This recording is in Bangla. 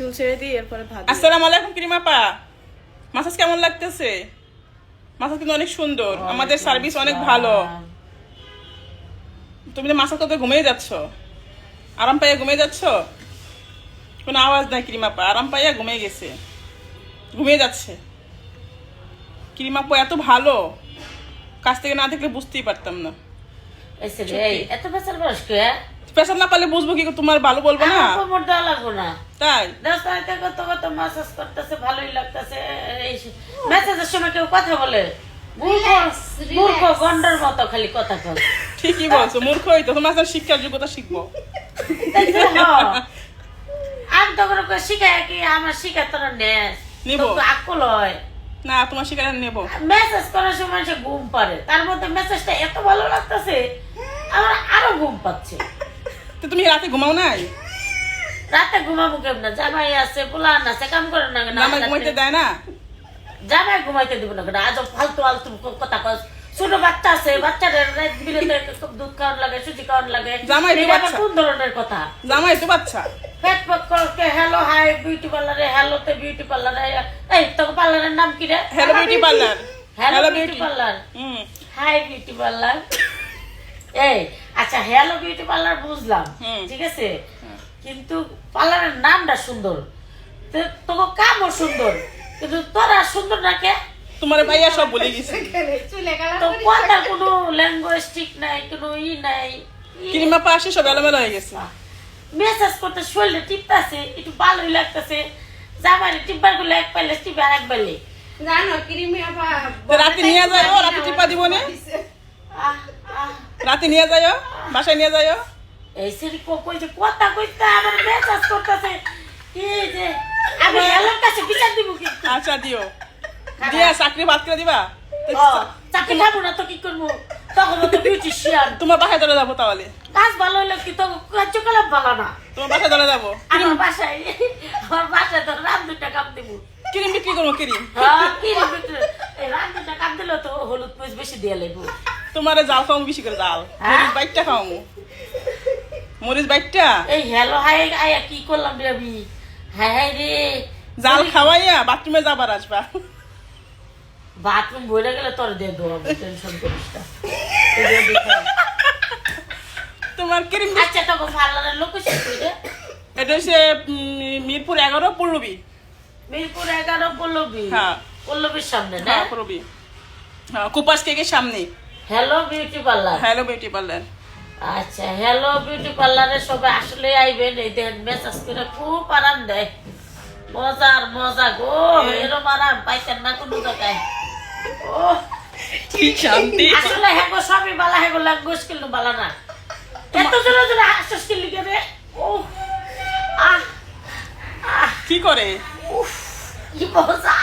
চুল ছেড়ে দিই এরপরে ভাত। আসসালামু আলাইকুম ক্রিম আপা, মাসাজ কেমন লাগতেছে? মাসাজ কিন্তু অনেক সুন্দর, আমাদের সার্ভিস অনেক ভালো। তুমি তো মাসাজ করতে ঘুমিয়ে যাচ্ছ, আরাম পাইয়া ঘুমিয়ে যাচ্ছ, কোনো আওয়াজ নাই। ক্রিম আপা আরাম পাইয়া ঘুমিয়ে গেছে, ঘুমিয়ে যাচ্ছে। ক্রিম আপা এত ভালো, কাছ থেকে না দেখলে বুঝতেই পারতাম না। এত বেচার বয়স কে স্পেশাল না পারলে বুঝবো কি তোমার ভালো বলবো না? কোমর দেওয়া লাগবো না, তাই রাস্তায় কত কত মাসাজ করতেছে, ভালোই লাগতেছে। মেসেজের সময় কেউ কথা বলে মূর্খ গন্ডার মতো খালি কথা কয়। ঠিকই বলছো, মূর্খ হইতো তোমার কাছে শিক্ষার যোগ্যতা শিখবো। আমি তো করে শিখাই কি আমার শিখা তোর নেস নিবো। আকল হয় না, তোমার শিকার নেবো। মেসেজ করার সময় সে ঘুম পারে, তার মধ্যে মেসেজটা এত ভালো লাগতেছে আমার আরো ঘুম পাচ্ছে। তো তুমি রাতে ঘুমাও নাই? রাতে ঘুমাবো কেমন? জামাই আছে, পোলান আছে, কাম করে না কেন? জামাই ঘুমাইতে দেয় না? জামাই ঘুমাইতে দিব না কেন? আজ ফালতু ফালতু কথা কস। ছোট বাচ্চা আছে, বাচ্চাদের রাত বিরেতে দুধ খাওয়ান লাগে, সুজি খাওয়ান লাগে। জামাই তো এটা আবার বাচ্চা। কোন ধরনের কথা? জামাই তো বাচ্চা। পেট পেট করকে হ্যালো হাই বিউটি পার্লারে, হ্যালো তে বিউটি পার্লারে। এই তোকে পার্লারের নাম কি রে? Hello beauty parlour. Hello beauty parlour, hi beauty parlour. এই আচ্ছা, হ্যালো বিউটি পার্লার বুঝলাম, ঠিক আছে, কিন্তু পার্লারের নামটা সুন্দর, তোকে কামও সুন্দর, কিন্তু তোরা সুন্দর না কে? তোমার ভাইয়া সব বলে গেছে। তো কথা কোনো ল্যাঙ্গুয়েজ ঠিক নাই, কোনো নাই। ক্রিম আপা আসে সব এলোমেলো হয়ে গেছে। মেসেজ করতে শরীরে টিপতেছে, একটু ভালোই লাগতেছে। জামাই টিপবার গুলো এক পাইলে টিপে আর এক পাইলে জানো ক্রিমি আপা তো রাতে নিয়ে যাও, রাতে টিপা দিব না? রাতে নিয়ে যাও, বাসায় নিয়ে যাও। এই সেরি কইছে কথা কইতে আমার মেসেজ করতেছে কি যে আমি এলার কাছে বিচার দিব কি? আচ্ছা দিও, দিয়া চাকরি বাদ করে দিবা। চাকরি খাবো না তো কি করবো? তখন তো বিউটিশিয়ান। তোমার বাসায় চলে যাবো তাহলে। কাজ ভালো হইলে কি তো কার্যকলাপ ভালো না? তোমার বাসায় চলে যাবো। আমার বাসায় তো রাত দুটা কাম দিব। ক্রিম বিক্রি করবো, ক্রিম। হ্যাঁ, কি রে বিক্রি? এই রাত দুটা কাম দিলে তো হলুদ মরিচ বেশি দিয়ে লাগবো। তোমার জাল খাওয়াবো বেশি করে, জাল মরিচ বাইটটা খাওয়াবো, মরিচ বাইটটা। এই হ্যালো হাই আয়া কি করলাম রে আমি? হাই হাই রে, জাল খাওয়াইয়া বাথরুমে যাবার আসবা। বাথরুম বইলে গেলে তোর দিয়ে দেবো, টেনশন করিস না। তোমার ক্রিম। আচ্ছা তোকে পার্লারের লোকেশন কই রে? এটা হচ্ছে মিরপুর 11 পল্লবী। মিরপুর 11 পল্লবী। হ্যাঁ, পল্লবীর সামনে না? হ্যাঁ পল্লবী, হ্যাঁ কুপাস কেকের সামনে। Hello beauty parlour. Hello beauty parlour. আচ্ছা, হ্যালো বিউটি পার্লারে সবাই আসলে আইবেন। এই দেখেন মেসাজ করে খুব আরাম দেয়, মজার মজা গো। এরম আরাম পাইছেন না কোনো জায়গায়। ও কি শান্তি। আসলে হেগো সবই বালা, হেগো ল্যাঙ্গুয়েজ কিন্তু বালা না। এত জোরে জোরে হাসছিস কি লিখে রে? ও আহ কি করে? কি মজা।